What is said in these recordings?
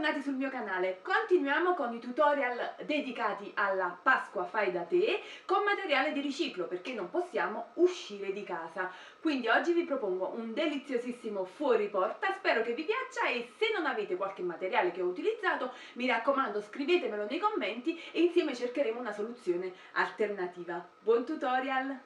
bentornati sul mio canale. Continuiamo con i tutorial dedicati alla Pasqua fai da te con materiale di riciclo perché non possiamo uscire di casa. Quindi oggi vi propongo un deliziosissimo fuori porta, spero che vi piaccia e se non avete qualche materiale che ho utilizzato mi raccomando scrivetemelo nei commenti e insieme cercheremo una soluzione alternativa. Buon tutorial!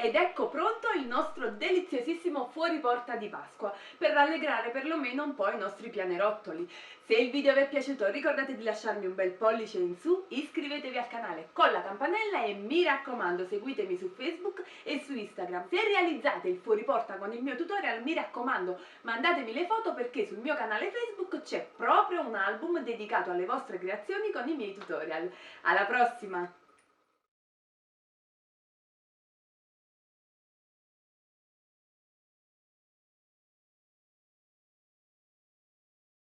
Ed ecco pronto il nostro deliziosissimo fuori porta di Pasqua, per rallegrare perlomeno un po' i nostri pianerottoli. Se il video vi è piaciuto ricordate di lasciarmi un bel pollice in su, iscrivetevi al canale con la campanella e mi raccomando seguitemi su Facebook e su Instagram. Se realizzate il fuori porta con il mio tutorial mi raccomando mandatemi le foto perché sul mio canale Facebook c'è proprio un album dedicato alle vostre creazioni con i miei tutorial. Alla prossima!